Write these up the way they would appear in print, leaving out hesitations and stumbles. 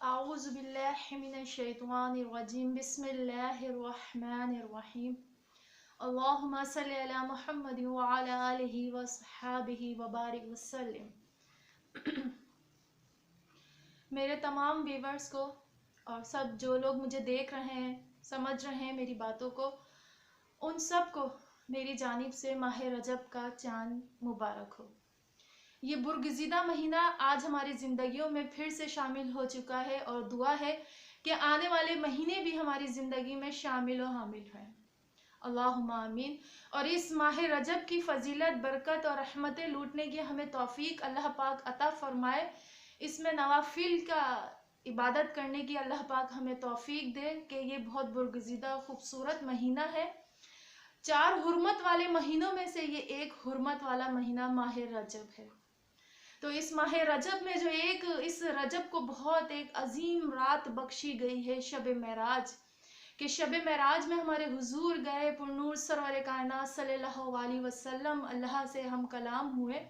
أعوذ بالله من الشيطان الرجيم بسم الله الرحمن الرحيم اللهم صل على محمد وعلى آله وصحابه وبارك وسلم. मेरे तमाम व्यूवर्स को और सब जो लोग मुझे देख रहे हैं, समझ रहे हैं मेरी बातों को, उन सब को मेरी जानिब से माह रजब का चांद मुबारक हो. ये बुरगज़ीदा महीना आज हमारी ज़िंदगियों में फिर से शामिल हो चुका है और दुआ है कि आने वाले महीने भी हमारी ज़िंदगी में शामिल व हामिल हैं. अल्लाहुम्मा आमीन. और इस माह रजब की फ़जीलत, बरकत और रहमतें लूटने की हमें तौफीक अल्लाह पाक अता फ़रमाए. इसमें नवाफिल का इबादत करने की अल्लाह पाक हमें तौफीक दे कि ये बहुत बुरगज़ीदा खूबसूरत महीना है. 4 हुर्मत वाले महीनों में से ये एक हुर्मत वाला महीना माह रजब है. तो इस माह रजब में जो इस रजब को बहुत एक अजीम रात बख्शी गई है, शब मेराज, कि शब मेराज में हमारे हुजूर गए पुरनूर सरवर कायनात सल्लल्लाहु अलैहि वसल्लम, अल्लाह से हम कलाम हुए.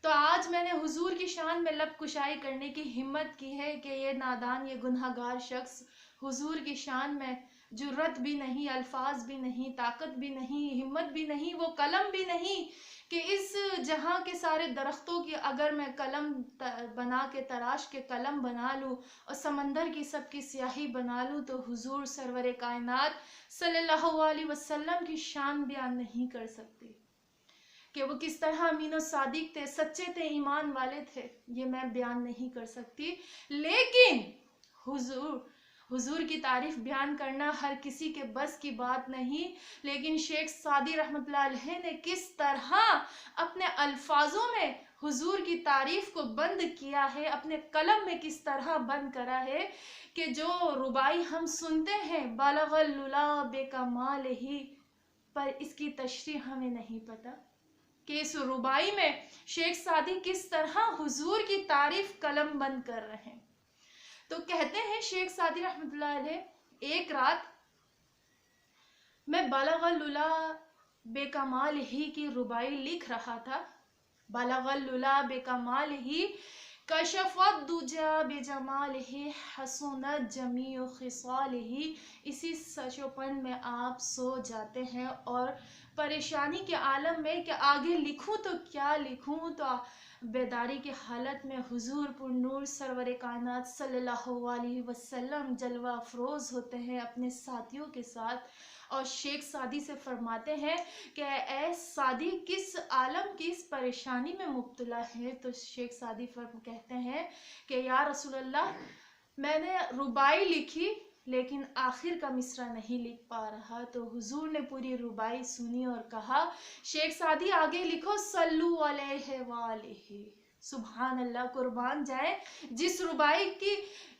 तो आज मैंने हुजूर की शान में लब कुशाई करने की हिम्मत की है कि ये नादान, ये गुनहगार शख्स हुजूर की शान में जुर्रत भी नहीं, अल्फाज भी नहीं, ताकत भी नहीं, हिम्मत भी नहीं, वो कलम भी नहीं कि इस जहाँ के सारे दरख्तों की अगर मैं कलम बना के तराश के कलम बना लूँ और समंदर की सबकी स्याही बना लूँ तो हुजूर सरवर कायनात सल्लल्लाहु अलैहि वसल्लम की शान बयान नहीं कर सकती कि वो किस तरह अमीन और सादिक थे, सच्चे थे, ईमान वाले थे. ये मैं बयान नहीं कर सकती. लेकिन हुजूर की तारीफ बयान करना हर किसी के बस की बात नहीं. लेकिन शेख सादी रहमतुल्लाह अलैह ने किस तरह अपने अल्फाजों में हुजूर की तारीफ को बंद किया है, अपने कलम में किस तरह बंद करा है कि जो रुबाई हम सुनते हैं बालगल लुला बेकमाल ही, पर इसकी तशरीह हमें नहीं पता कि इस रुबाई में शेख सादी किस तरह हुजूर की तारीफ कलम बंद कर रहे हैं. तो कहते हैं शेख सादी रहमतुल्लाह अलैह, एक रात मैं बालगल लुला बेकमाल ही की रुबाई लिख रहा था. बालगल लुला बेकमाल ही कशफत दुजा बेजमाल ही हसनत जमीउ खिसाल ही. इसी सचोपन में आप सो जाते हैं और परेशानी के आलम में कि आगे लिखूं तो क्या लिखूं, तो बेदारी की हालत में हुजूर पुरनूर सरवर कायनात सल्लल्लाहु अलैहि वसल्लम जलवा अफरोज होते हैं अपने साथियों के साथ और शेख सादी से फरमाते हैं कि ऐ सादी किस आलम की इस परेशानी में मुब्तला है. तो शेख सादी कहते हैं कि या रसूल अल्लाह, मैंने रुबाई लिखी लेकिन आखिर का मिसरा नहीं लिख पा रहा. तो हुजूर ने पूरी रुबाई सुनी और कहा, शेख सादी आगे लिखो सल्लू अलैहि वालैहि. सुभान अल्लाह, कुर्बान जाए जिस रुबाई की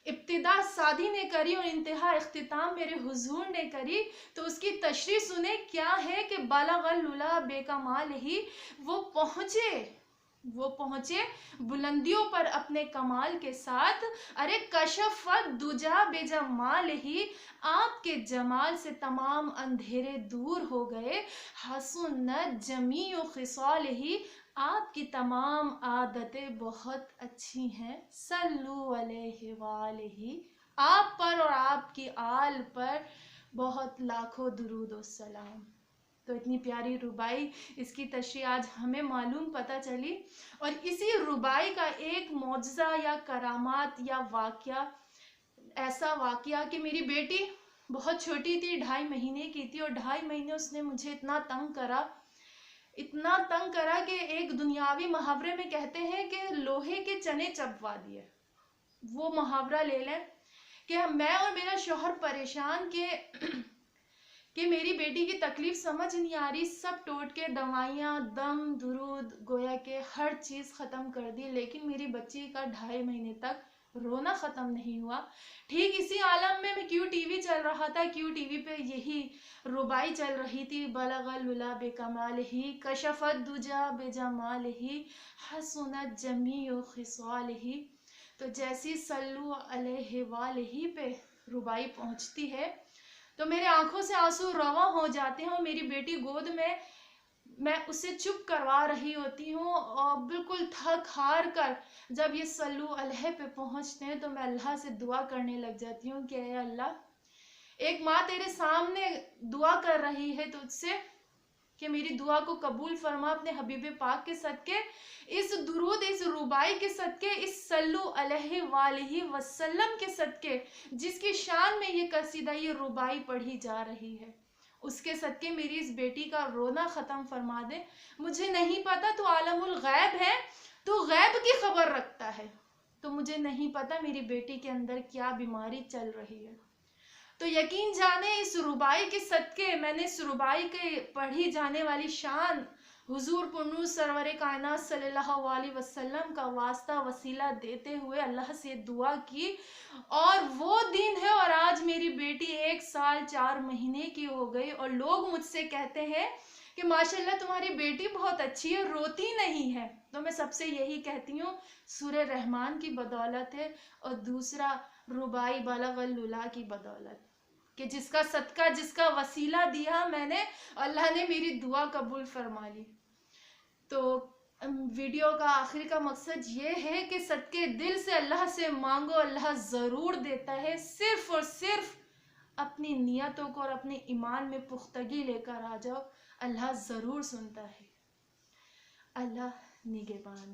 इब्तिदा सादी ने करी और इंतहा इख्तिताम मेरे हुजूर ने करी, तो उसकी तशरीह सुने क्या है कि बालगल लुला बेकमाल ही, वो पहुंचे बुलंदियों पर अपने कमाल के साथ. अरे कशफत दुजा बेजमाल ही, आपके जमाल से तमाम अंधेरे दूर हो गए. हसनत जमीउ खिसाल ही, आपकी तमाम आदतें बहुत अच्छी हैं. सल्लु अलैहि वालैहि, आप पर और आपकी आल पर बहुत लाखों दुरूद और सलाम. तो इतनी प्यारी रुबाई, इसकी तशरीह आज हमें मालूम पता चली. और इसी रुबाई का एक मौजज़ा या करामात या वाक़या, ऐसा वाक़या कि मेरी बेटी बहुत छोटी थी, 2.5 महीने की थी, और 2.5 महीने उसने मुझे इतना तंग करा कि एक दुनियावी मुहावरे में कहते हैं कि लोहे के चने चबवा दिए. वो मुहावरा ले लें कि मैं और मेरा शौहर परेशान कि मेरी बेटी की तकलीफ समझ नहीं आ रही. सब टोटके, दवाइयाँ, दम, दुरूद, गोया के हर चीज़ ख़त्म कर दी, लेकिन मेरी बच्ची का 2.5 महीने तक रोना ख़त्म नहीं हुआ. ठीक इसी आलम में क्यू टीवी चल रहा था. क्यू टीवी पे यही रुबाई चल रही थी, बालगल लुला बेकमाल ही कशफत दुजा बेजमाल ही हसनत जमीउ खिसाल ही. तो जैसी सल्लु अलैहि वालैहि पे रुबाई पहुँचती है तो मेरे आंखों से आंसू रवा हो जाते हैं और मेरी बेटी गोद में میں اسے چپ کروا رہی ہوتی ہوں اور بالکل تھک ہار کر جب یہ صلو علیہ پہ پہنچتے ہیں تو میں اللہ سے دعا کرنے لگ جاتی ہوں کہ اے اللہ، ایک ماں تیرے سامنے دعا کر رہی ہے تجھ سے کہ میری دعا کو قبول فرما اپنے حبیب پاک کے صدقے، اس درود، اس ربائی کے صدقے، اس صلو علیہ وآلہ وسلم کے صدقے، جس کی شان میں یہ قصیدہ، یہ ربائی پڑھی جا رہی ہے، اس کے صدقے میری اس بیٹی کا رونا ختم فرما دے۔ مجھے نہیں پتا تو عالم الغیب ہے، تو غیب کی خبر رکھتا ہے، تو مجھے نہیں پتا میری بیٹی کے اندر کیا بیماری چل رہی ہے، تو یقین جانے اس ربائی کے صدقے، میں نے اس ربائی کے پڑھی جانے والی شان حضور پرنور سرور کائنات صلی اللہ علیہ وسلم کا واسطہ وسیلہ دیتے ہوئے اللہ سے دعا کی، اور وہ دن ہے اور آج میری بیٹی 1 سال 4 مہینے کی ہو گئی، اور لوگ مجھ سے کہتے ہیں کہ ماشاءاللہ تمہاری بیٹی بہت اچھی ہے، روتی نہیں ہے، تو میں سب سے یہی کہتی ہوں سورہ رحمان کی بدولت ہے، اور دوسرا ربائی بلغ الللا کی بدولت، کہ جس کا صدقہ، جس کا وسیلہ دیا میں نے، اللہ نے میری دعا قبول فرما لی۔ تو ویڈیو کا آخر کا مقصد یہ ہے کہ صدقے دل سے اللہ سے مانگو، اللہ ضرور دیتا ہے، صرف اور صرف اپنی نیتوں کو اور اپنے ایمان میں پختگی لے کر آ جاؤ، اللہ ضرور سنتا ہے۔ اللہ نگہبان۔